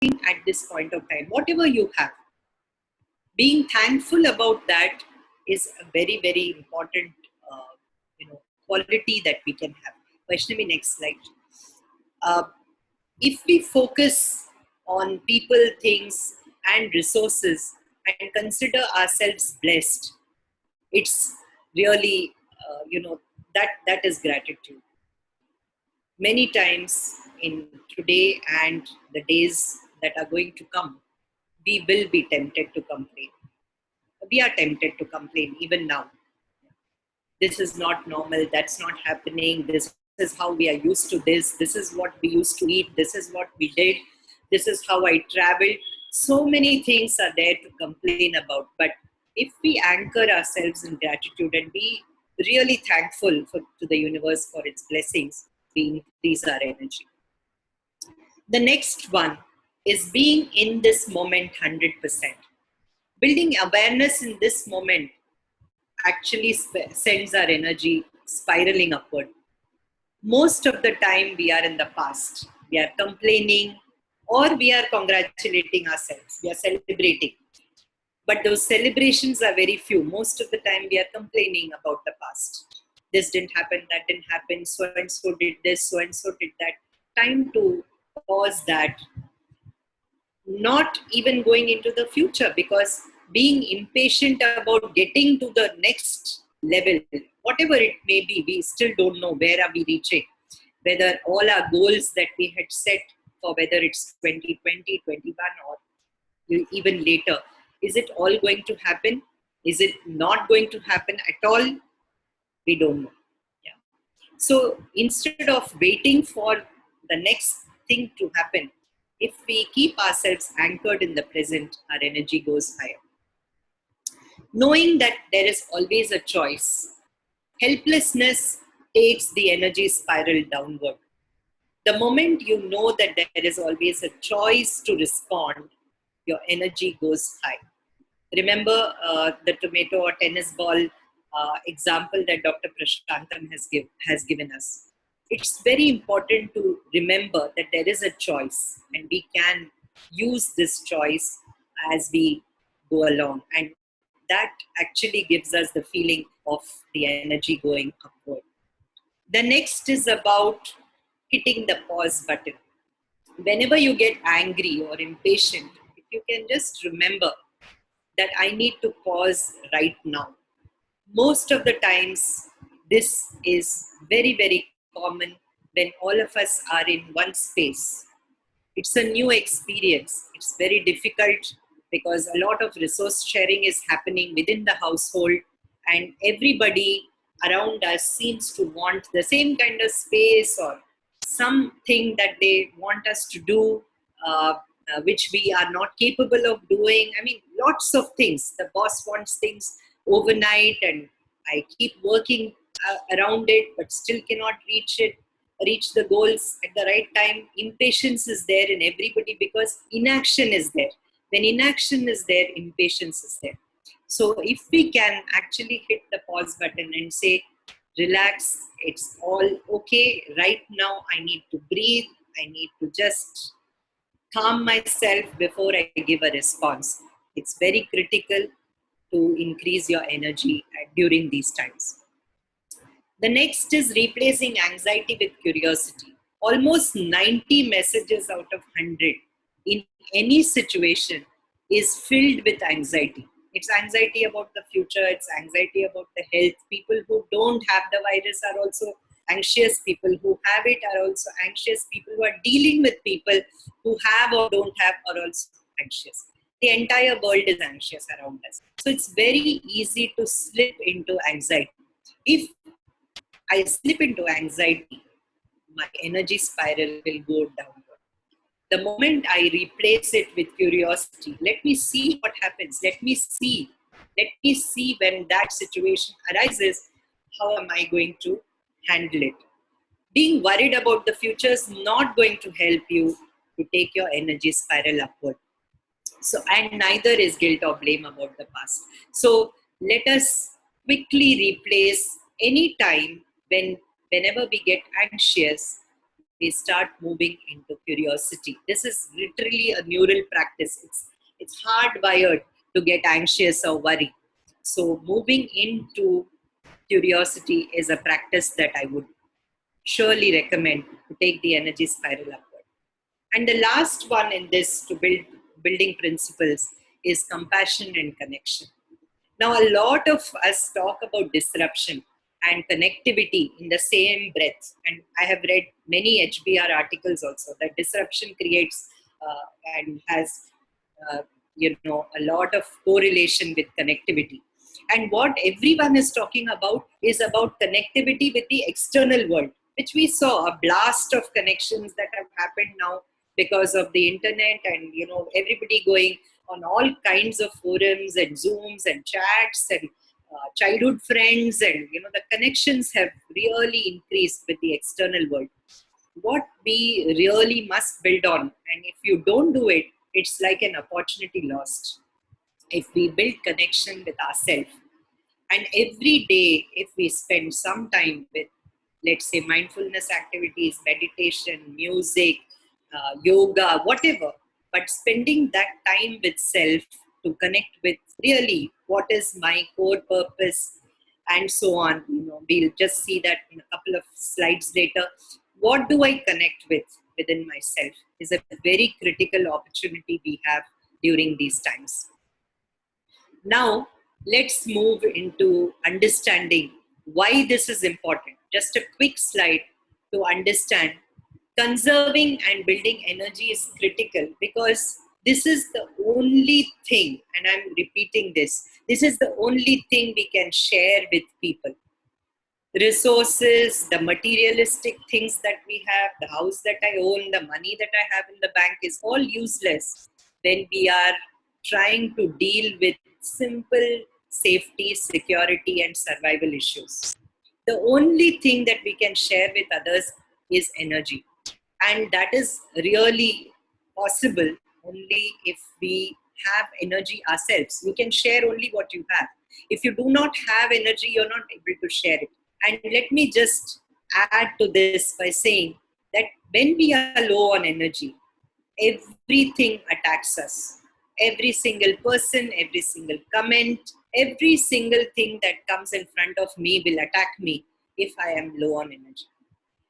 at this point of time, whatever you have. Being thankful about that is a very, very important quality that we can have. Vaishnavi, next slide. If we focus on people, things, and resources and consider ourselves blessed, it's really, that is gratitude. Many times in today and the days that are going to come, we will be tempted to complain. We are tempted to complain even now. This is not normal, that's not happening, this is how we are used to this is what we used to eat, this is what we did, this is how I traveled. So many things are there to complain about, but if we anchor ourselves in gratitude and be really thankful to the universe for its blessings, we increase our energy. The next one is being in this moment 100%. Building awareness in this moment actually sends our energy spiraling upward. Most of the time we are in the past. We are complaining or we are congratulating ourselves. We are celebrating. But those celebrations are very few. Most of the time we are complaining about the past. This didn't happen, that didn't happen, so and so did this, so and so did that. Time to pause that. Not even going into the future, because being impatient about getting to the next level, whatever it may be, we still don't know where are we reaching, whether all our goals that we had set for whether it's 2020, 21 or even later, is it all going to happen? Is it not going to happen at all? We don't know. Yeah. So instead of waiting for the next thing to happen, if we keep ourselves anchored in the present, our energy goes higher. Knowing that there is always a choice, helplessness takes the energy spiral downward. The moment you know that there is always a choice to respond, your energy goes high. Remember the tomato or tennis ball example that Dr. Prashantam has given us. It's very important to remember that there is a choice and we can use this choice as we go along. And that actually gives us the feeling of the energy going upward. The next is about hitting the pause button. Whenever you get angry or impatient, if you can just remember that I need to pause right now. Most of the times, this is very, very common when all of us are in one space. It's a new experience. It's very difficult because a lot of resource sharing is happening within the household and everybody around us seems to want the same kind of space or something that they want us to do, which we are not capable of doing. I mean, lots of things. The boss wants things overnight and I keep working around it, but still cannot reach the goals at the right time. Impatience is there in everybody because inaction is there. When inaction is there, impatience is there. So if we can actually hit the pause button and say, relax, it's all okay. Right now, I need to breathe. I need to just calm myself before I give a response. It's very critical to increase your energy during these times. The next is replacing anxiety with curiosity. Almost 90 messages out of 100 in any situation is filled with anxiety. It's anxiety about the future, it's anxiety about the health. People who don't have the virus are also anxious. People who have it are also anxious. People who are dealing with people who have or don't have are also anxious. The entire world is anxious around us. So it's very easy to slip into anxiety. If I slip into anxiety, my energy spiral will go downward. The moment I replace it with curiosity, let me see what happens. Let me see when that situation arises, how am I going to handle it? Being worried about the future is not going to help you to take your energy spiral upward. So, and neither is guilt or blame about the past. So let us quickly replace any time whenever we get anxious we start moving into curiosity. This is literally a neural practice. It's hardwired to get anxious or worry. So moving into curiosity is a practice that I would surely recommend to take the energy spiral upward. And the last one in this to building principles is compassion and connection. Now, a lot of us talk about disruption and connectivity in the same breath. And I have read many HBR articles also that disruption creates and has, a lot of correlation with connectivity. And what everyone is talking about is about connectivity with the external world, which we saw a blast of connections that have happened now because of the internet, and everybody going on all kinds of forums and Zooms and chats and childhood friends, and the connections have really increased with the external world. What we really must build on, and if you don't do it, it's like an opportunity lost. If we build connection with ourselves, and every day, if we spend some time with, let's say, mindfulness activities, meditation, music, yoga, whatever, but spending that time with self to connect with really what is my core purpose and so on. We'll just see that in a couple of slides later. What do I connect with within myself is a very critical opportunity we have during these times. Now, let's move into understanding why this is important. Just a quick slide to understand. Conserving and building energy is critical because this is the only thing, and I'm repeating this, this is the only thing we can share with people. Resources, the materialistic things that we have, the house that I own, the money that I have in the bank is all useless when we are trying to deal with simple safety, security, and survival issues. The only thing that we can share with others is energy. And that is really possible only if we have energy ourselves. You can share only what you have. If you do not have energy, you're not able to share it. And let me just add to this by saying that when we are low on energy, everything attacks us. Every single person, every single comment, every single thing that comes in front of me will attack me if I am low on energy.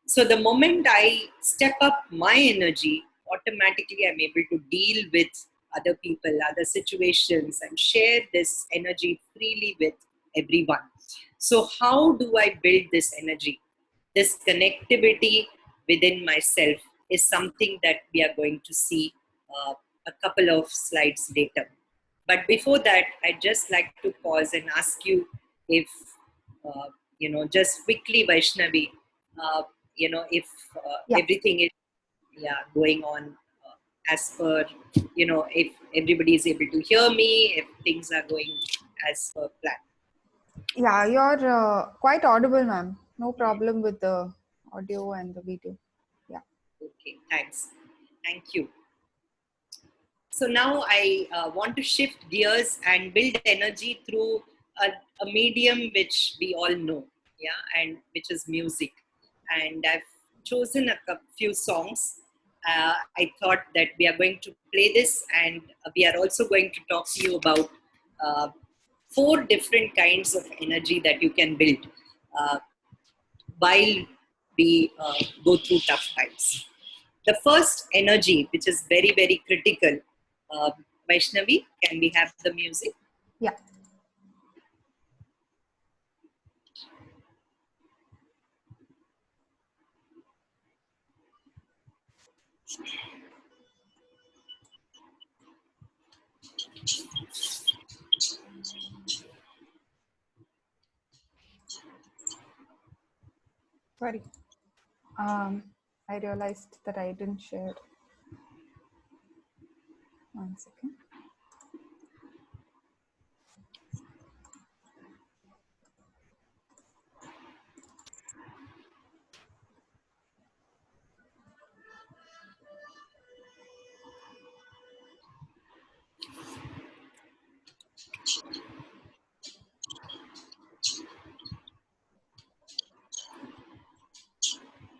So the moment I step up my energy, automatically I'm able to deal with other people, other situations, and share this energy freely with everyone. So how do I build this energy? This connectivity within myself is something that we are going to see a couple of slides later. But before that, I'd just like to pause and ask you if, just quickly, Vaishnavi, if everything is going on as per, if everybody is able to hear me, if things are going as per plan. Yeah, you're quite audible, ma'am. No problem with the audio and the video. Yeah. Okay, thanks. Thank you. So now I want to shift gears and build energy through a medium which we all know, and which is music. And I've chosen a few songs. I thought that we are going to play this, and we are also going to talk to you about 4 different kinds of energy that you can build while we go through tough times. The first energy, which is very, very critical, Vaishnavi, can we have the music? Yeah. Sorry. I realized that I didn't share. 1 second.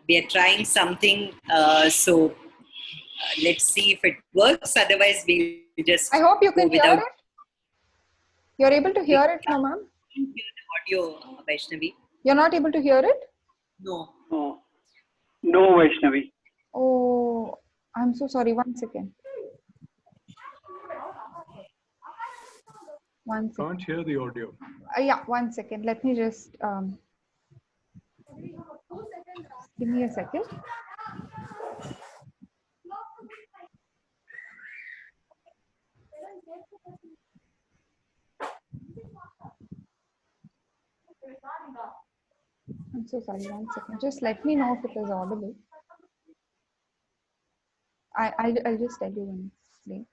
We are trying something So let's see if it works. Otherwise, we'll just I hope you go can hear without. it. You're able to hear it, no, ma'am? Hear the audio, Vaishnavi. You're not able to hear it? No. Oh, no, Vaishnavi. Oh, I'm so sorry. One second. One second. Can't hear the audio. Yeah, one second. Let me just give me a second. I'm so sorry. One second. Just let me know if it is audible. I'll just tell you when it's playing.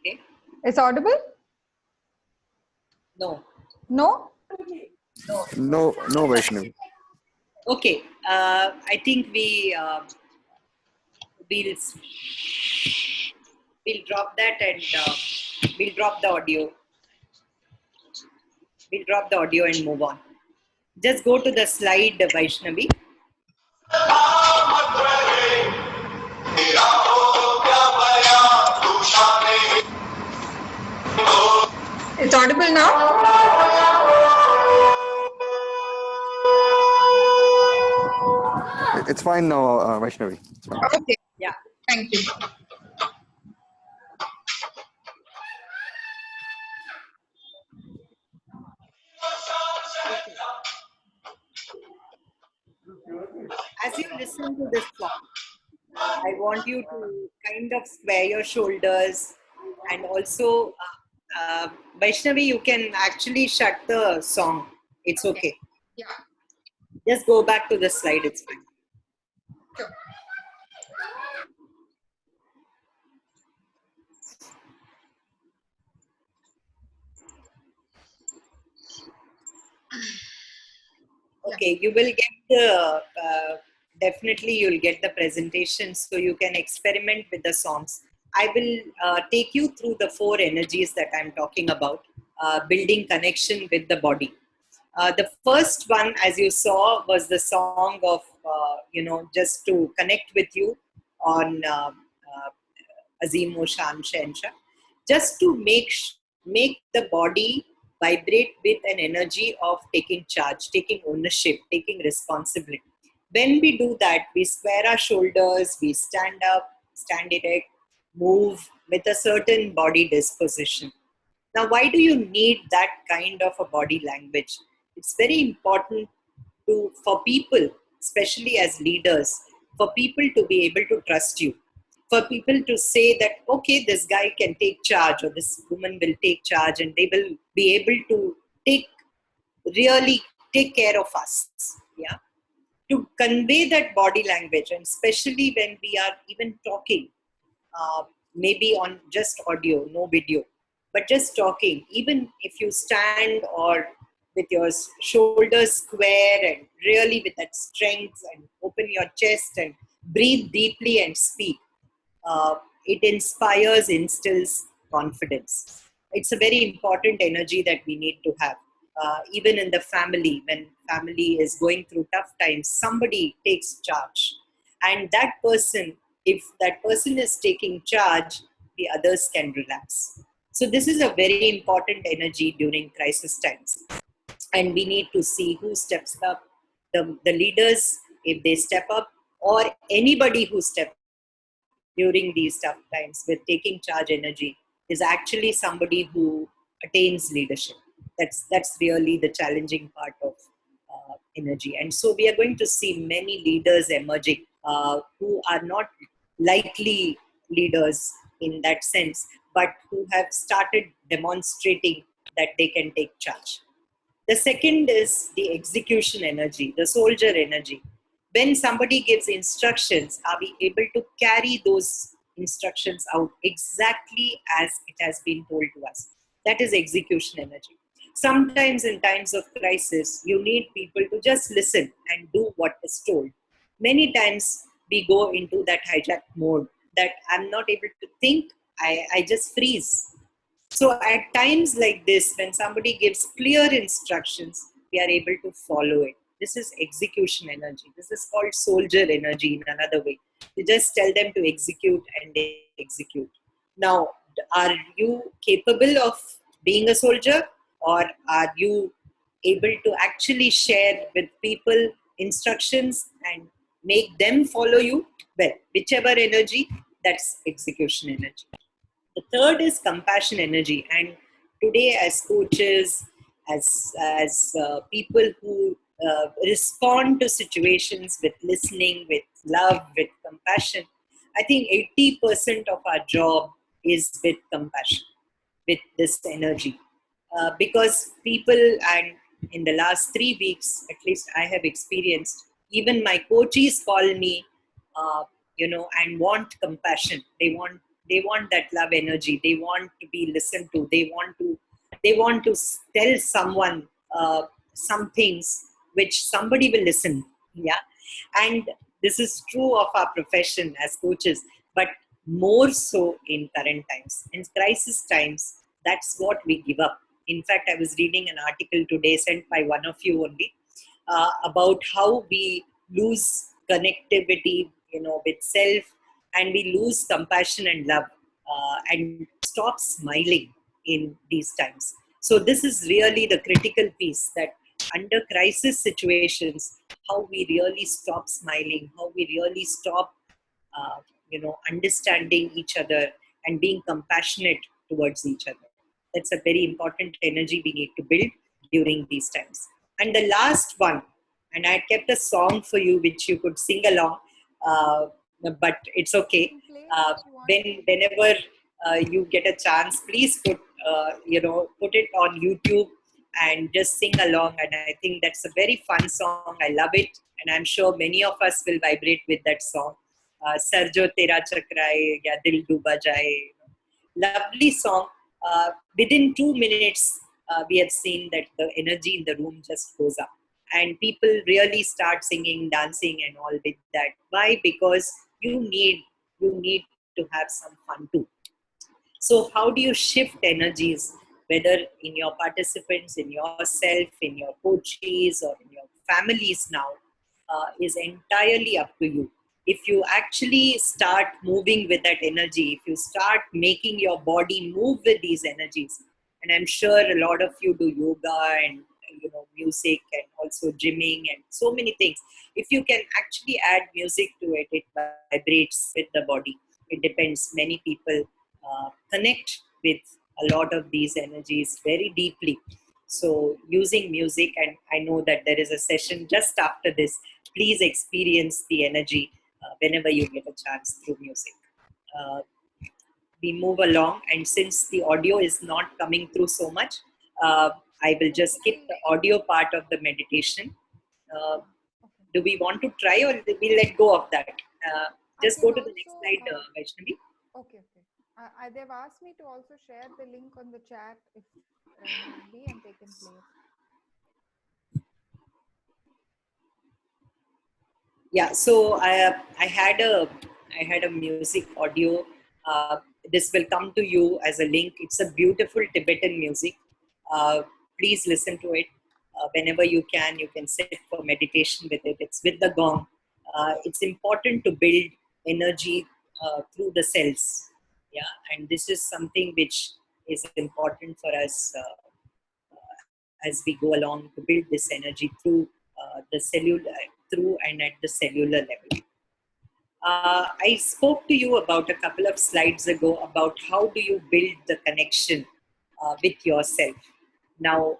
Okay. It's audible? No. No? No, no, Vaishnavi. Okay. I think we'll we'll drop that and we'll drop the audio. We'll drop the audio and move on. Just go to the slide, Vaishnavi. It's audible now? It's fine now, Vaishnavi. It's fine. Okay. Yeah. Thank you. As you listen to this song, I want you to kind of square your shoulders and also, Vaishnavi, you can actually shut the song. It's okay. Yeah. Just go back to the slide. It's fine. Sure. Okay, you will get the definitely you'll get the presentation, so you can experiment with the songs. I will take you through the four energies that I'm talking about, building connection with the body. The first one, as you saw, was the song of just to connect with you on Azim o Shan Shensha, just to make the body vibrate with an energy of taking charge, taking ownership, taking responsibility. When we do that, we square our shoulders, we stand up, stand erect, move with a certain body disposition. Now, why do you need that kind of a body language? It's very important for people, especially as leaders, for people to be able to trust you, for people to say that, okay, this guy can take charge or this woman will take charge and they will be able to take really take care of us. Yeah. To convey that body language, and especially when we are even talking, maybe on just audio, no video, but just talking, even if you stand or with your shoulders square and really with that strength and open your chest and breathe deeply and speak, it inspires, instills confidence. It's a very important energy that we need to have. Even in the family, when family is going through tough times, somebody takes charge. And that person, if that person is taking charge, the others can relax. So this is a very important energy during crisis times. And we need to see who steps up, the leaders, if they step up, or anybody who steps during these tough times with taking charge energy is actually somebody who attains leadership. That's really the challenging part of energy. And so we are going to see many leaders emerging who are not likely leaders in that sense, but who have started demonstrating that they can take charge. The second is the execution energy, the soldier energy. When somebody gives instructions, are we able to carry those instructions out exactly as it has been told to us? That is execution energy. Sometimes in times of crisis, you need people to just listen and do what is told. Many times we go into that hijack mode that I'm not able to think, I just freeze. So at times like this, when somebody gives clear instructions, we are able to follow it. This is execution energy. This is called soldier energy in another way. You just tell them to execute and they execute. Now, are you capable of being a soldier, or are you able to actually share with people instructions and make them follow you? Well, whichever energy, that's execution energy. The third is compassion energy. And today, as coaches, as people who respond to situations with listening, with love, with compassion, I think 80% of our job is with compassion, with this energy. Because people, and in the last 3 weeks, at least I have experienced, even my coaches call me, and want compassion. They want that love energy. They want to be listened to. They want to tell someone some things which somebody will listen. Yeah, and this is true of our profession as coaches, but more so in current times, in crisis times. That's what we give up. In fact, I was reading an article today sent by one of you only, about how we lose connectivity, with self, and we lose compassion and love, and stop smiling in these times. So this is really the critical piece, that under crisis situations, how we really stop smiling, how we really stop, understanding each other and being compassionate towards each other. That's a very important energy we need to build during these times. And the last one, and I kept a song for you which you could sing along, uh, but it's okay. Uh, whenever you get a chance, please put it on YouTube and just sing along. And I think that's a very fun song. I love it, and I'm sure many of us will vibrate with that song. Sar jo tera chakraye ya dil duba jaye. Lovely song. Within 2 minutes, we have seen that the energy in the room just goes up, and people really start singing, dancing, and all with that. Why? Because you need to have some fun too. So how do you shift energies, whether in your participants, in yourself, in your coaches, or in your families now, is entirely up to you. If you actually start moving with that energy, if you start making your body move with these energies, and I'm sure a lot of you do yoga and music and also gymming and so many things. If you can actually add music to it, it vibrates with the body. It depends. Many people connect with a lot of these energies very deeply. So using music, and I know that there is a session just after this, please experience the energy whenever you get a chance through music. Uh, we move along, and since the audio is not coming through so much, I will just skip the audio part of the meditation. Do we want to try, or we let go of that? Just go to the next slide, Vaishnavi. Okay. They've asked me to also share the link on the chat if need be, and they can play it. Yeah, so I had a music audio. This will come to you as a link. It's a beautiful Tibetan music. Please listen to it whenever you can. You can sit for meditation with it. It's with the gong. It's important to build energy through the cells. Yeah, and this is something which is important for us as we go along, to build this energy through the cellular, through and at the cellular level. I spoke to you about a couple of slides ago about how do you build the connection with yourself. Now,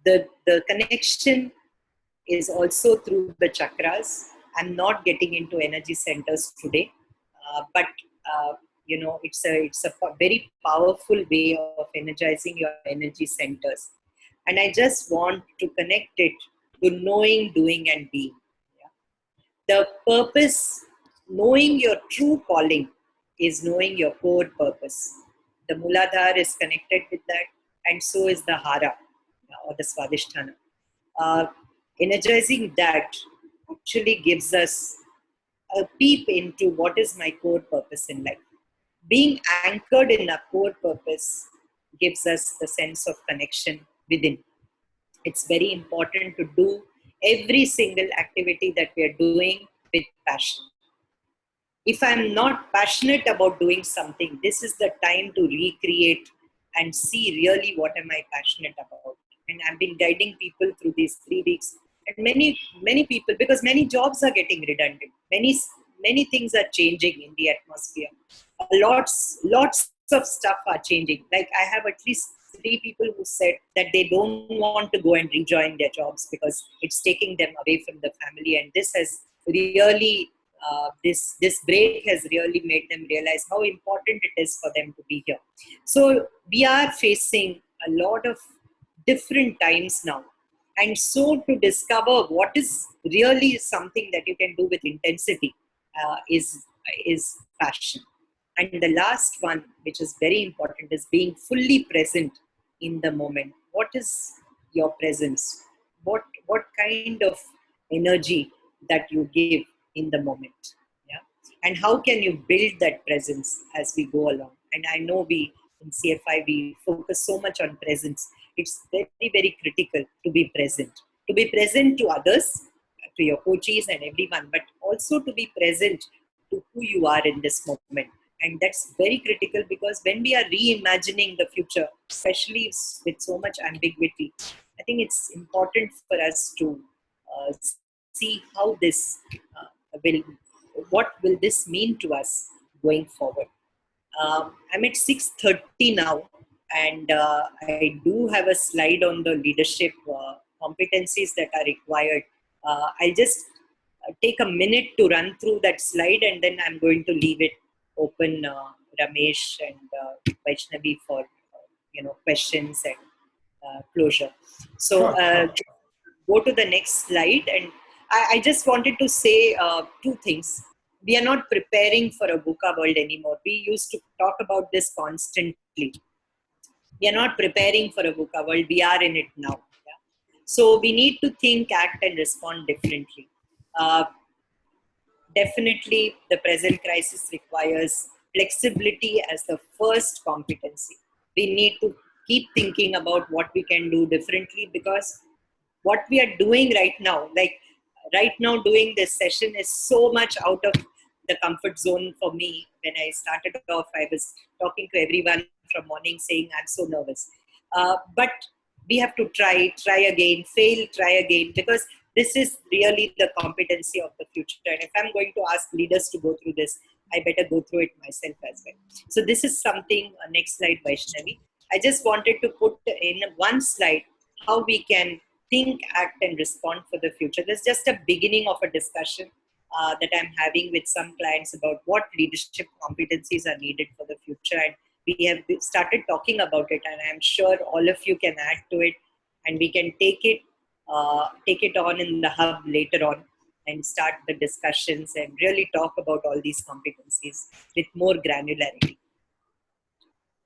the connection is also through the chakras. I'm not getting into energy centers today, but it's a very powerful way of energizing your energy centers. And I just want to connect it to knowing, doing, and being. The purpose, knowing your true calling, is knowing your core purpose. The Muladhara is connected with that, and so is the Hara or the Swadhisthana. Uh, Energizing that actually gives us a peep into what is my core purpose in life. Being anchored in a core purpose gives us the sense of connection within. It's very important to do every single activity that we are doing with passion. If I'm not passionate about doing something, this is the time to recreate and see really what am I passionate about. And I've been guiding people through these 3 weeks, and many people, because many jobs are getting redundant, many things are changing in the atmosphere. Lots of stuff are changing. Like I have at least 3 people who said that they don't want to go and rejoin their jobs because it's taking them away from the family, and this has really this break has really made them realize how important it is for them to be here. So we are facing a lot of different times now, and so to discover what is really something that you can do with intensity is passion. And the last one, which is very important, is being fully present in the moment. What is your presence? What kind of energy that you give in the moment? Yeah, and how can you build that presence as we go along? And I know we in CFI we focus so much on presence. It's very critical to be present to others, to your coaches and everyone, but also to be present to who you are in this moment. And that's very critical, because when we are reimagining the future, especially with so much ambiguity, I think it's important for us to uh, see how this what will this mean to us going forward. I'm at 6:30 now, and I do have a slide on the leadership competencies that are required. I'll just take a minute to run through that slide, and then I'm going to leave it open, Ramesh and Vaishnavi, for questions and closure. So go to the next slide, and I just wanted to say 2 things. We are not preparing for a VUCA world anymore. We used to talk about this constantly. We are not preparing for a VUCA world. We are in it now. Yeah? So we need to think, act, and respond differently. Uh, Definitely, the present crisis requires flexibility as the first competency. We need to keep thinking about what we can do differently, because what we are doing right now, like right now doing this session, is so much out of the comfort zone for me. When I started off, I was talking to everyone from morning saying, I'm so nervous. But we have to try again, fail, try again, because this is really the competency of the future. And if I'm going to ask leaders to go through this, I better go through it myself as well. So this is something, next slide, Vaishnavi. I just wanted to put in one slide how we can think, act, and respond for the future. There's just a beginning of a discussion that I'm having with some clients about what leadership competencies are needed for the future. And we have started talking about it, and I'm sure all of you can add to it, and we can take it on in the hub later on and start the discussions and really talk about all these competencies with more granularity.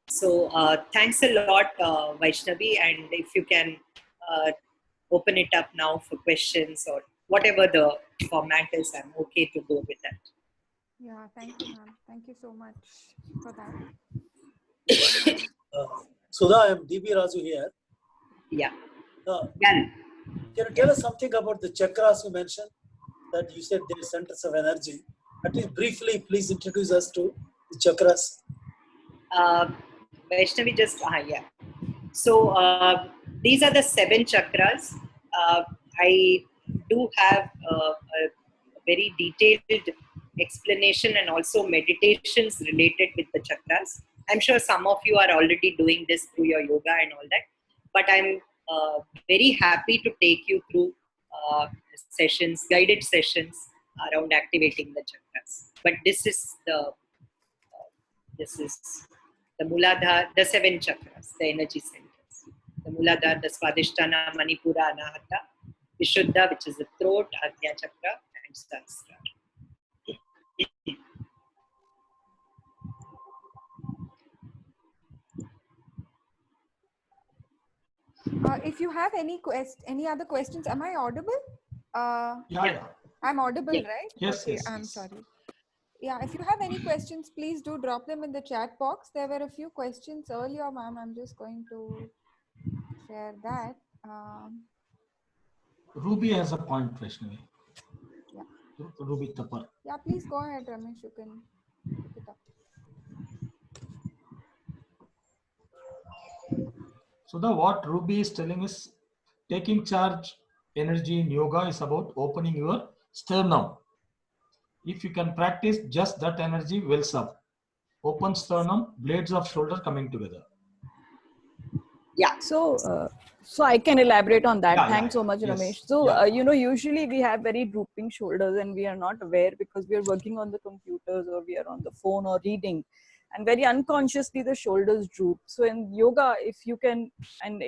So thanks a lot, Vaishnavi, and if you can open it up now for questions or whatever the format is, I'm okay to go with that. Yeah, thank you, ma'am. Thank you so much for that. Sudha, I am DB Razu here. Yeah. Can you tell us something about the chakras you mentioned? That you said they are centers of energy. At least briefly, please introduce us to the chakras. Vaishnavi, just yeah. So these are the 7 chakras. I do have a very detailed explanation and also meditations related with the chakras. I'm sure some of you are already doing this through your yoga and all that, but I'm very happy to take you through sessions, guided sessions around activating the chakras. But this is the Muladhara, the 7 chakras, the energy centers. the Muladhara, the Swadhisthana, Manipura, Anahata, Vishuddha, which is the throat, Ajna Chakra, and Sahasrara. If you have any other questions, am I audible? Yeah. I'm audible, Yeah. right? Yes, Okay, yes, I'm yes. sorry. Yeah, if you have any questions, please do drop them in the chat box. There were a few questions earlier, ma'am. I'm just going to share that. Ruby has a point, Vaishnavi. Yeah. Ruby Tapar. Yeah, please go ahead, Ramesh. You can pick it up. So what Ruby is telling is taking charge energy in yoga is about opening your sternum. If you can practice just that energy wells up. Open sternum, blades of shoulder coming together. Yeah. So I can elaborate on that. Yeah, Thanks so much, yes. Ramesh. So, Yeah. Usually we have very drooping shoulders and we are not aware because we are working on the computers or we are on the phone or reading, and very unconsciously the shoulders droop. So in yoga, if you can, and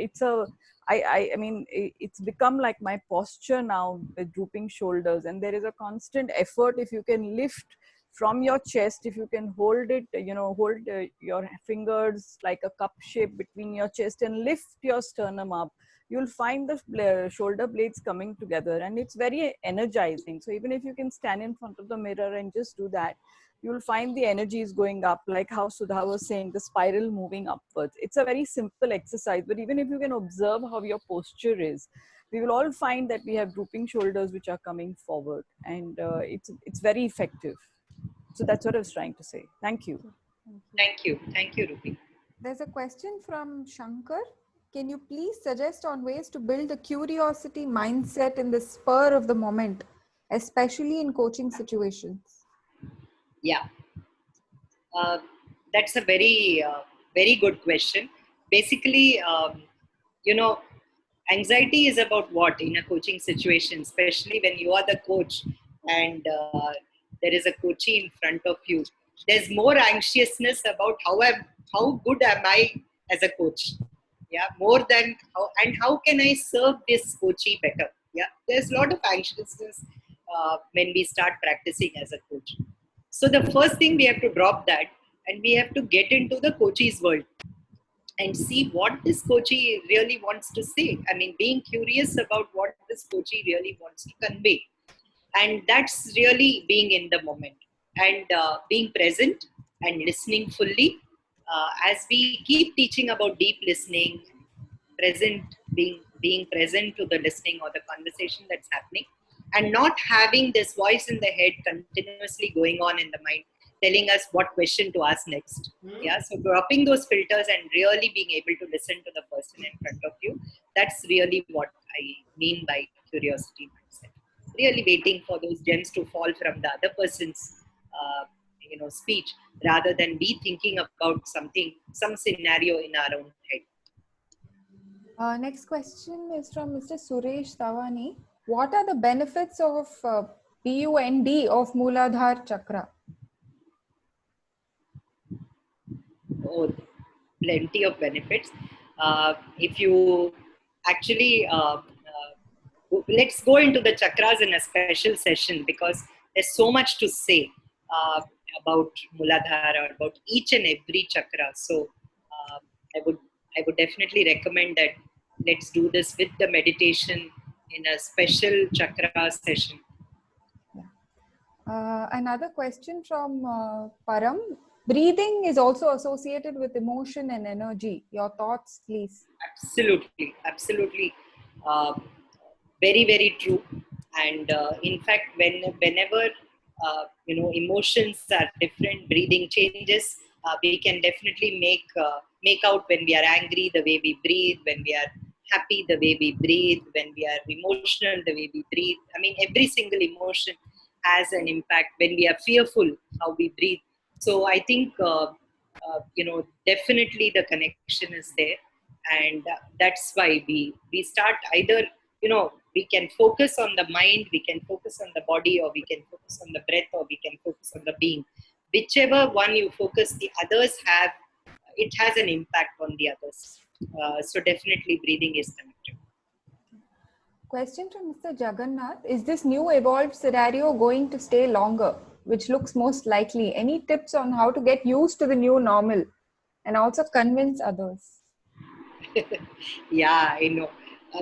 I mean, it's become like my posture now with drooping shoulders, and there is a constant effort. If you can lift from your chest, if you can hold it, hold your fingers like a cup shape between your chest and lift your sternum up, you'll find the shoulder blades coming together, and it's very energizing. So even if you can stand in front of the mirror and just do that, you'll find the energy is going up, like how Sudha was saying, the spiral moving upwards. It's a very simple exercise, but even if you can observe how your posture is, we will all find that we have drooping shoulders which are coming forward, and it's very effective. So that's what I was trying to say. Thank you. Thank you. Thank you, Ruby. There's a question from Shankar. Can you please suggest on ways to build a curiosity mindset in the spur of the moment, especially in coaching situations? Yeah. That's a very good question. Basically, anxiety is about what in a coaching situation, especially when you are the coach and there is a coachee in front of you. There's more anxiousness about how good am I as a coach. Yeah, more than how can I serve this coachee better. Yeah, there's a lot of anxiousness when we start practicing as a coach. So the first thing, we have to drop that and we have to get into the coachee's world and see what this coachee really wants to say. I mean, being curious about what this coachee really wants to convey. And that's really being in the moment and being present and listening fully. As we keep teaching about deep listening, being present to the listening or the conversation that's happening, and not having this voice in the head continuously going on in the mind telling us what question to ask next. Yeah, so dropping those filters and really being able to listen to the person in front of you, that's really what I mean by curiosity mindset. Really waiting for those gems to fall from the other person's speech, rather than be thinking about some scenario in our own head. Next question is from Mr. Suresh Tawani. What are the benefits of BUND of Mooladhara Chakra? Oh, plenty of benefits. If you actually, let's go into the chakras in a special session, because there's so much to say about Mooladhara, about each and every chakra. So I would definitely recommend that let's do this with the meditation in a special chakra session. Another question from Param. Breathing is also associated with emotion and energy. Your thoughts, please. Absolutely. Very, very true. And in fact, whenever emotions are different, breathing changes. We can definitely make out when we are angry, the way we breathe; when we are happy, the way we breathe; when we are emotional, the way we breathe. I mean, every single emotion has an impact. When we are fearful, how we breathe. So I think definitely the connection is there, and that's why we start either we can focus on the mind, we can focus on the body, or we can focus on the breath, or we can focus on the being. Whichever one you focus, the others it has an impact on the others. So definitely breathing is connected. Question from Mr. Jagannath. Is this new evolved scenario going to stay longer, which looks most likely? Any tips on how to get used to the new normal and also convince others? Yeah, I know.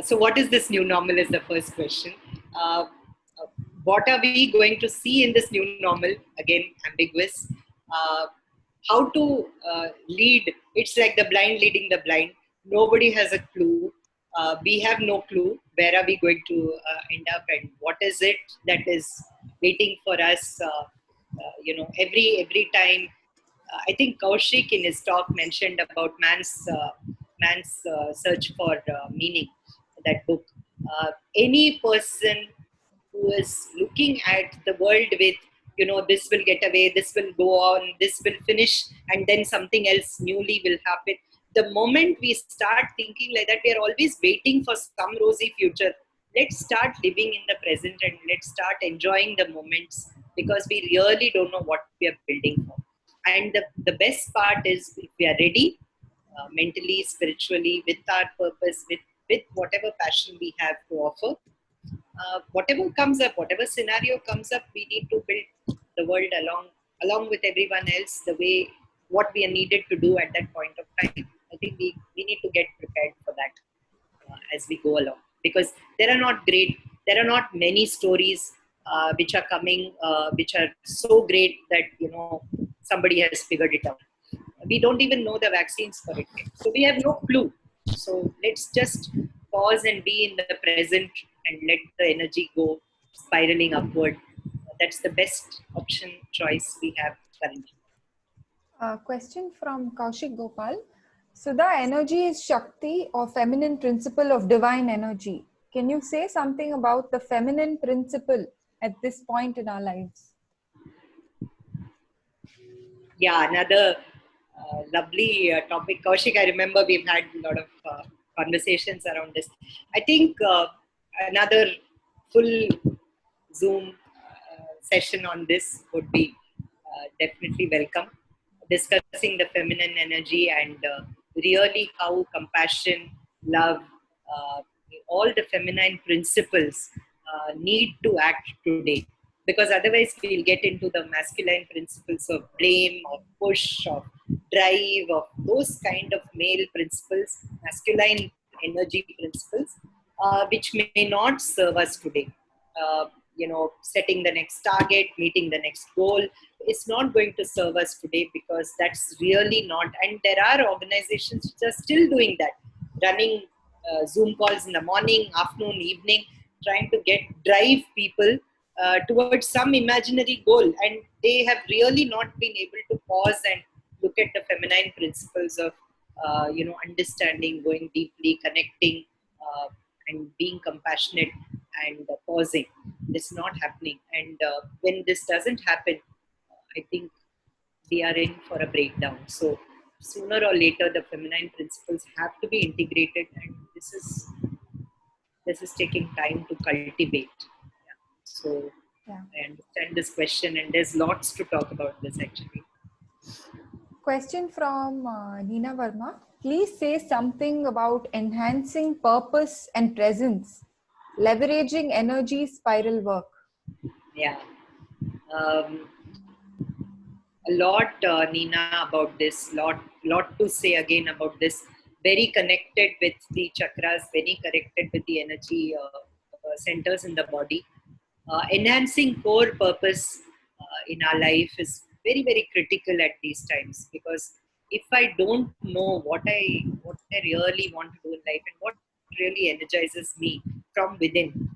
So what is this new normal is the first question. Uh, what are we going to see in this new normal? Again, ambiguous. Uh, how to lead? It's like the blind leading the blind. Nobody has a clue. We have no clue. Where are we going to end up, and what is it that is waiting for us? Every time. I think Kaushik in his talk mentioned about man's search for meaning. That book. Any person who is looking at the world with, this will get away, this will go on, this will finish, and then something else newly will happen. The moment we start thinking like that, we are always waiting for some rosy future. Let's start living in the present and let's start enjoying the moments, because we really don't know what we are building for. And the best part is, if we are ready, mentally, spiritually, with our purpose, with whatever passion we have to offer, whatever comes up, whatever scenario comes up, we need to build the world along with everyone else, the way what we are needed to do at that point of time. I think we need to get prepared for that as we go along, because there are not many stories which are coming, which are so great that somebody has figured it out. We don't even know the vaccines for it yet, so we have no clue. So let's just pause and be in the present and let the energy go spiraling upward. That's the best option choice we have currently. Question from Kaushik Gopal. Sudha, energy is Shakti, or feminine principle of divine energy. Can you say something about the feminine principle at this point in our lives? Yeah, another lovely topic. Kaushik, I remember we've had a lot of conversations around this. I think another full Zoom session on this would be definitely welcome. Discussing the feminine energy and really how compassion, love, uh, all the feminine principles need to act today. Because otherwise, we'll get into the masculine principles of blame, of push, of drive, of those kind of male principles, masculine energy principles, which may not serve us today. Uh, Setting the next target, meeting the next goal, it's not going to serve us today, because that's really not. And there are organizations which are still doing that, running Zoom calls in the morning, afternoon, evening, trying to drive people towards some imaginary goal. And they have really not been able to pause and look at the feminine principles of, understanding, going deeply, connecting, and being compassionate and pausing. It's not happening. And when this doesn't happen, I think we are in for a breakdown. So sooner or later, the feminine principles have to be integrated, and this is taking time to cultivate. Yeah. So I understand this question, and there's lots to talk about this actually. Question from Neena Verma. Please say something about enhancing purpose and presence, leveraging energy spiral work. Yeah. A lot, Neena, about this. Lot to say again about this. Very connected with the chakras, very connected with the energy centers in the body. Enhancing core purpose in our life is very, very critical at these times, because if I don't know what I really want to do in life and what really energizes me from within,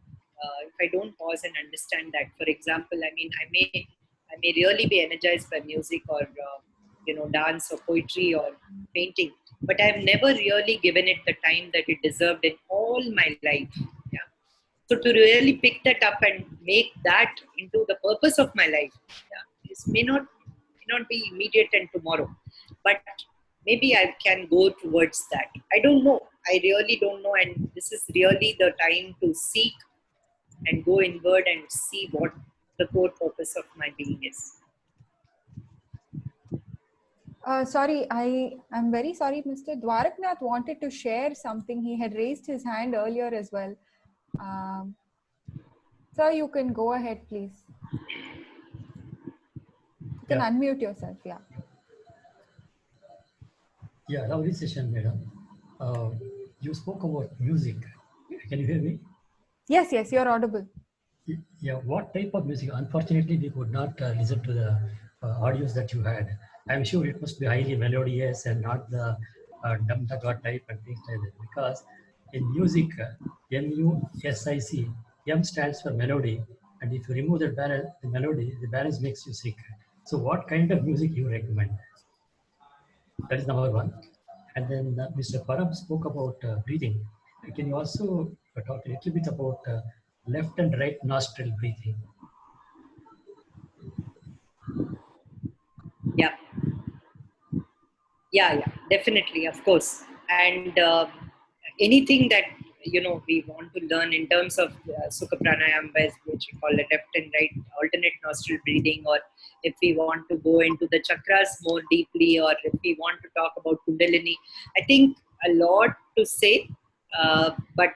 if I don't pause and understand that, for example, I may really be energized by music or dance or poetry or painting, but I've never really given it the time that it deserved in all my life. Yeah. So to really pick that up and make that into the purpose of my life, yeah, this may not be immediate and tomorrow, but maybe I can go towards that. I don't know. I really don't know, and this is really the time to seek and go inward and see what the core purpose of my being is. Sorry, I'm very sorry. Mr. Dwaraknath wanted to share something. He had raised his hand earlier as well. Sir, you can go ahead, please. You can unmute yourself. Yeah. Yeah, lovely session, madam. You spoke about music. Can you hear me? Yes, yes, you're audible. Yeah, what type of music? Unfortunately, we could not listen to the audios that you had. I'm sure it must be highly melodious and not the dum dagga type and things like that. Because in music, MUSIC, M stands for melody, and if you remove the melody, the balance makes you sick. So, what kind of music you recommend? That is number one. And then Mr. Param spoke about breathing. Can you also talk a little bit about left and right nostril breathing? Yeah, yeah, definitely, of course. And anything that we want to learn in terms of Sukha Pranayam, which we call it left and right alternate nostril breathing, or if we want to go into the chakras more deeply, or if we want to talk about Kundalini, I think a lot to say, but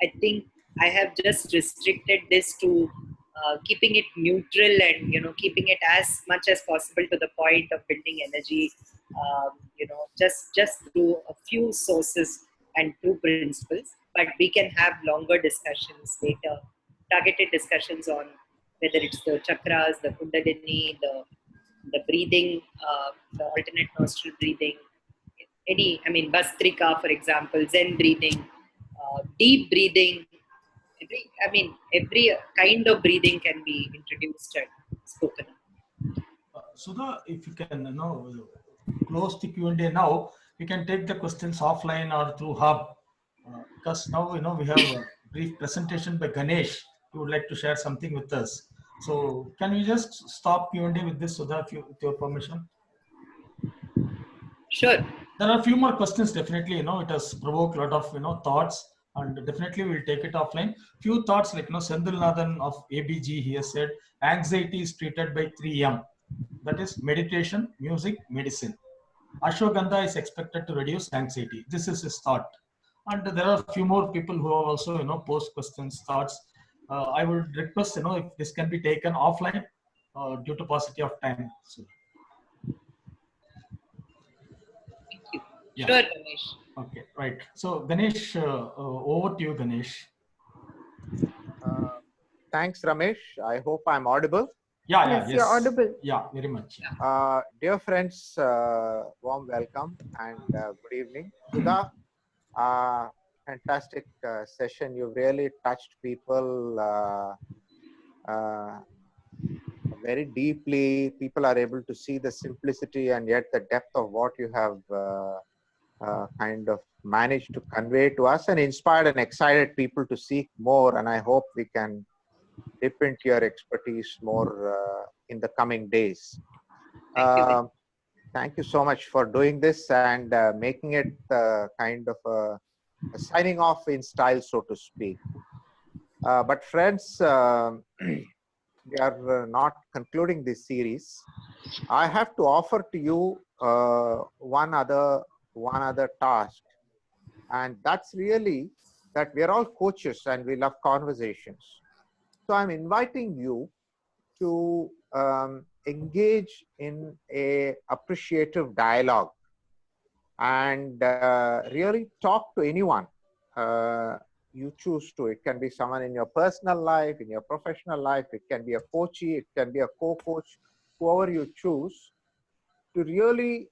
I think I have just restricted this to keeping it neutral and keeping it as much as possible to the point of building energy, just through a few sources and through principles. But we can have longer discussions later, targeted discussions on whether it's the chakras, the Kundalini, the breathing, the alternate nostril breathing, Vastrika, for example, Zen breathing, deep breathing. Every kind of breathing can be introduced and spoken. Sudha, if you can, close the Q&A now, you can take the questions offline or through Hub. Because now, we have a brief presentation by Ganesh. He would like to share something with us. So can we just stop Q&A with this, Sudha, with your permission? Sure. There are a few more questions, definitely, it has provoked a lot of, thoughts, and definitely we'll take it offline. Few thoughts like, Sendil Nathan of ABG, he has said, anxiety is treated by 3M. That is meditation, music, medicine. Ashwagandha is expected to reduce anxiety. This is his thought. And there are a few more people who have also, posed questions, thoughts. I would request, if this can be taken offline due to paucity of time. So, Thank you. yeah. Sure, Ganesh. Okay, right. So, Ganesh, over to you, Ganesh. Thanks, Ramesh. I hope I'm audible. Yes, you're audible. Yeah, very much. Dear friends, warm welcome and good evening. Sudha, fantastic session. You've really touched people very deeply. People are able to see the simplicity and yet the depth of what you have kind of managed to convey to us, and inspired and excited people to seek more. And I hope we can dip into your expertise more in the coming days. Thank you so much for doing this and making it kind of a signing off in style, so to speak. But friends, we are not concluding this series. I have to offer to you one other task, and that's really that we are all coaches and we love conversations. So I'm inviting you to engage in a appreciative dialogue and really talk to anyone you choose to. It can be someone in your personal life, in your professional life. It can be a coachee, it can be a co-coach, whoever you choose, to really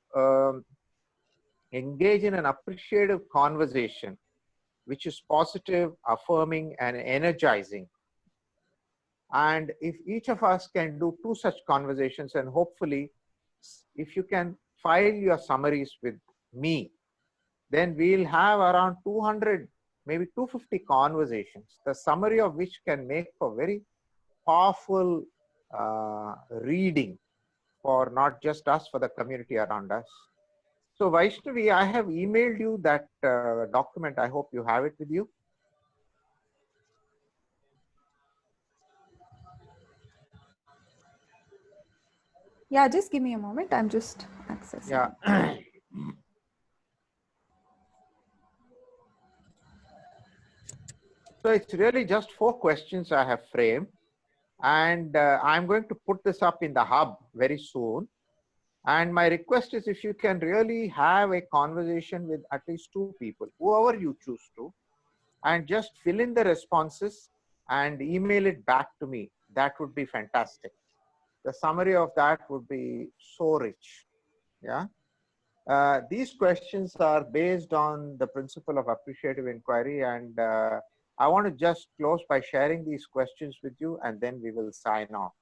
engage in an appreciative conversation which is positive, affirming, and energizing. And if each of us can do 2 such conversations, and hopefully if you can file your summaries with me, then we'll have around 200, maybe 250 conversations, the summary of which can make for very powerful reading for not just us, for the community around us. So Vaishnavi, I have emailed you that document. I hope you have it with you. Yeah, just give me a moment. I'm just accessing. Yeah. So it's really just 4 questions I have framed, and I'm going to put this up in the hub very soon. And my request is, if you can really have a conversation with at least 2 people, whoever you choose to, and just fill in the responses and email it back to me, that would be fantastic. The summary of that would be so rich. Yeah. These questions are based on the principle of appreciative inquiry, and I want to just close by sharing these questions with you, and then we will sign off.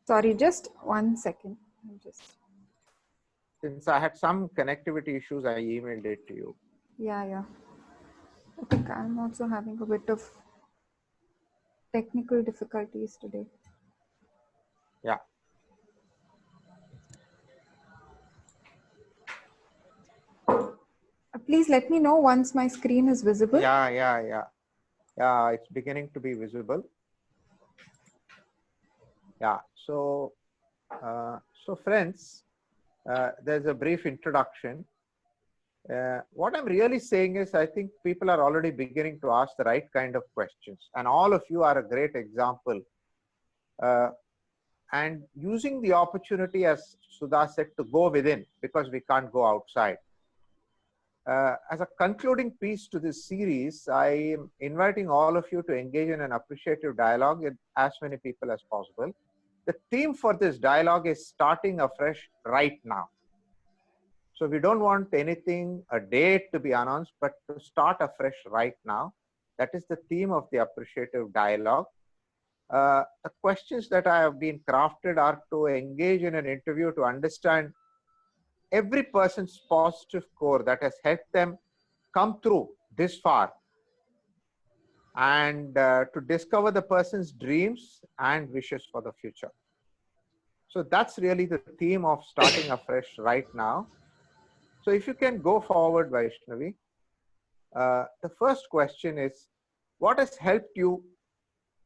Sorry, just 1 second. Since I had some connectivity issues, I emailed it to you. Yeah. I think I'm also having a bit of technical difficulties today. Yeah. Please let me know once my screen is visible. Yeah, it's beginning to be visible. Yeah, so friends, there's a brief introduction. What I'm really saying is, I think people are already beginning to ask the right kind of questions, and all of you are a great example. And using the opportunity, as Sudha said, to go within, because we can't go outside. As a concluding piece to this series, I am inviting all of you to engage in an appreciative dialogue with as many people as possible. The theme for this dialogue is starting afresh right now. So we don't want anything, a date to be announced, but to start afresh right now. That is the theme of the appreciative dialogue. The questions that I have been crafted are to engage in an interview to understand every person's positive core that has helped them come through this far, and to discover the person's dreams and wishes for the future. So that's really the theme of starting afresh right now. So if you can go forward, Vaishnavi. The first question is, what has helped you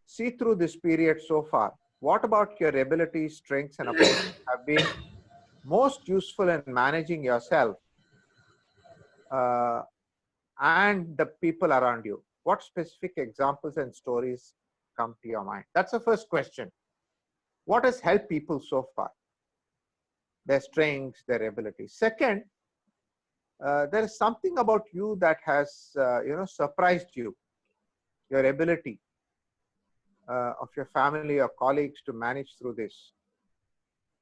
see through this period so far? What about your abilities, strengths, and approaches have been most useful in managing yourself and the people around you? What specific examples and stories come to your mind? That's the first question. What has helped people so far? Their strengths, their abilities. Second, there is something about you that has surprised you, your ability of your family or colleagues to manage through this.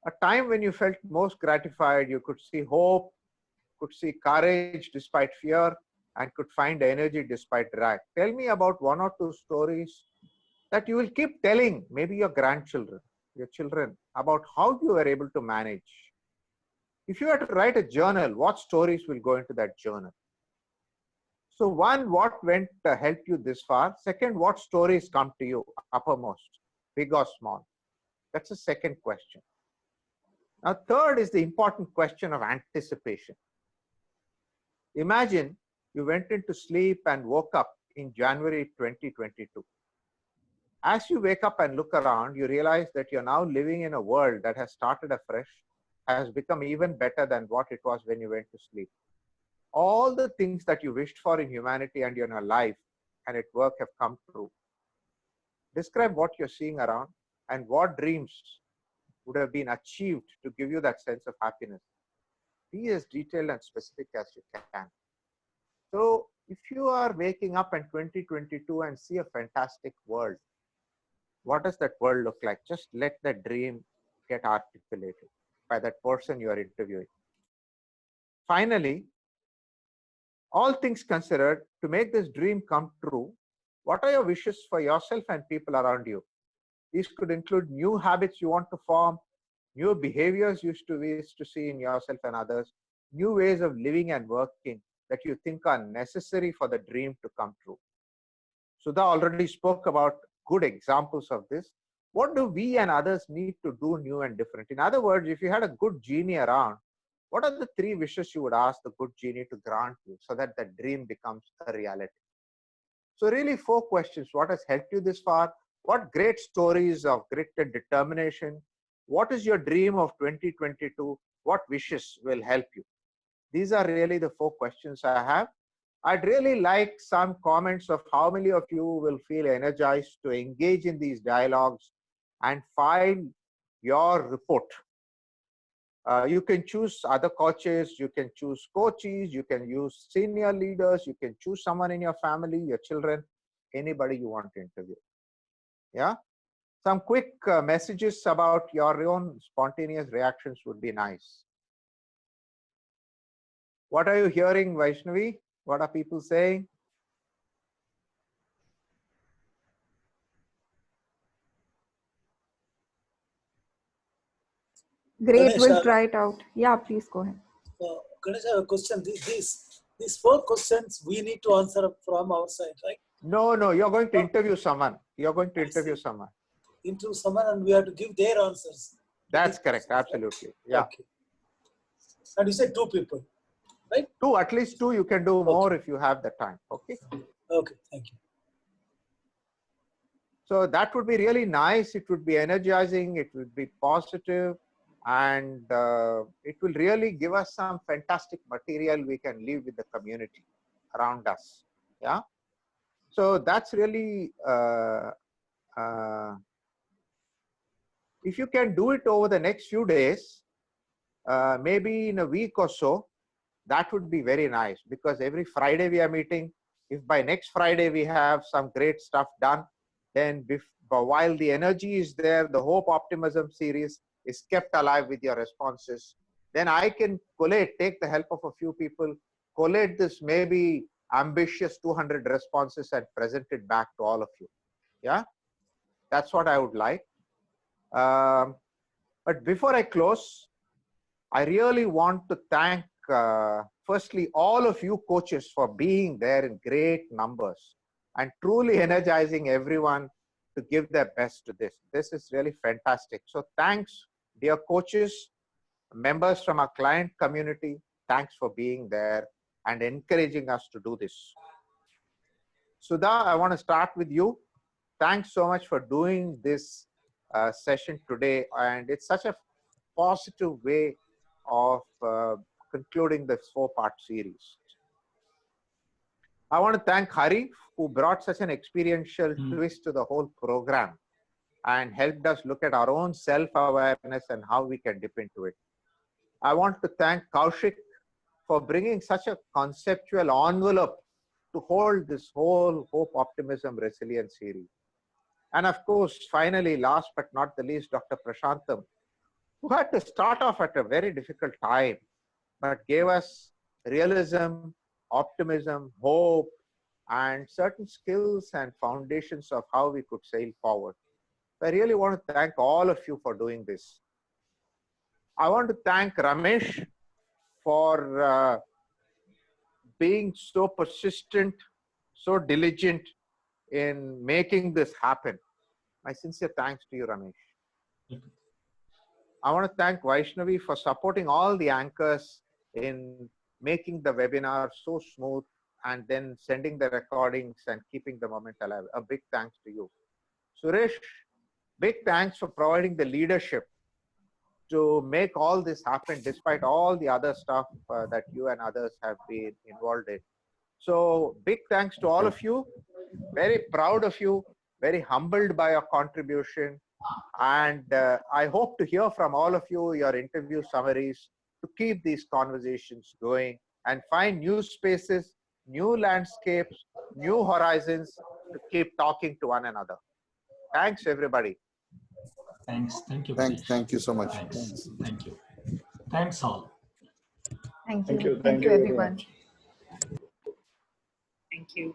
A time when you felt most gratified, you could see hope, could see courage despite fear, and could find energy despite drag. Tell me about 1 or 2 stories that you will keep telling, maybe your grandchildren, your children, about how you were able to manage. If you had to write a journal, what stories will go into that journal? So 1, what went helped you this far? Second, what stories come to you uppermost, big or small? That's the second question. Now, third is the important question of anticipation. Imagine you went into sleep and woke up in January 2022. As you wake up and look around, you realize that you're now living in a world that has started afresh, has become even better than what it was when you went to sleep. All the things that you wished for in humanity and in your life and at work have come true. Describe what you're seeing around and what dreams would have been achieved to give you that sense of happiness. Be as detailed and specific as you can. So if you are waking up in 2022 and see a fantastic world, what does that world look like? Just let that dream get articulated by that person you are interviewing. Finally, all things considered, to make this dream come true, what are your wishes for yourself and people around you? These could include new habits you want to form, new behaviors you wish to see in yourself and others, new ways of living and working that you think are necessary for the dream to come true. Sudha already spoke about good examples of this. What do we and others need to do new and different? In other words, if you had a good genie around, what are the 3 wishes you would ask the good genie to grant you so that the dream becomes a reality? So really 4 questions. What has helped you this far? What great stories of grit and determination What is your dream of 2022? What wishes will help you? These are really the 4 questions I have. I'd really like some comments of how many of you will feel energized to engage in these dialogues and file your report. You can choose other coaches, you can choose coaches, you can use senior leaders, you can choose someone in your family, your children, anybody you want to interview. Yeah, some quick messages about your own spontaneous reactions would be nice. What are you hearing, Vaishnavi? What are people saying? Great, Ganesh, we'll try it out. Yeah, please go ahead. Ganesh, I have a question. These 4 questions we need to answer from our side, right? No, you're going to interview someone. You're going to I interview see. someone. Into someone and we have to give their answers. That's correct. Absolutely. Yeah. Okay. And you said 2 people, right? 2, at least 2. You can do more if you have the time. Okay. Okay. Thank you. So that would be really nice. It would be energizing. It would be positive, and it will really give us some fantastic material we can leave with the community around us. Yeah. So that's really, if you can do it over the next few days, maybe in a week or so, that would be very nice, because every Friday we are meeting. If by next Friday we have some great stuff done, then while the energy is there, the Hope Optimism series is kept alive with your responses, then I can take the help of a few people, collate this maybe ambitious 200 responses and present it back to all of you. Yeah, that's what I would like. But before I close, I really want to thank firstly all of you coaches for being there in great numbers and truly energizing everyone to give their best to this. This is really fantastic. So thanks, dear coaches, members from our client community. Thanks for being there and encouraging us to do this. Sudha, I want to start with you. Thanks so much for doing this session today. And it's such a positive way of concluding this 4-part series. I want to thank Hari, who brought such an experiential twist to the whole program and helped us look at our own self-awareness and how we can dip into it. I want to thank Kaushik for bringing such a conceptual envelope to hold this whole Hope, Optimism, Resilience series. And of course, finally, last but not the least, Dr. Prashantham, who had to start off at a very difficult time, but gave us realism, optimism, hope, and certain skills and foundations of how we could sail forward. So I really want to thank all of you for doing this. I want to thank Ramesh for being so persistent, so diligent in making this happen. My sincere thanks to you, Ramesh. I want to thank Vaishnavi for supporting all the anchors in making the webinar so smooth and then sending the recordings and keeping the moment alive. A big thanks to you. Suresh, big thanks for providing the leadership to make all this happen despite all the other stuff that you and others have been involved in. So big thanks to all of you. Very proud of you, very humbled by your contribution. And I hope to hear from all of you, your interview summaries, to keep these conversations going and find new spaces, new landscapes, new horizons to keep talking to one another. Thanks, everybody. Thanks. Thank you. Thank you so much. Thanks. Thank you. Thanks all. Thank you. Thank you, everyone. Thank you.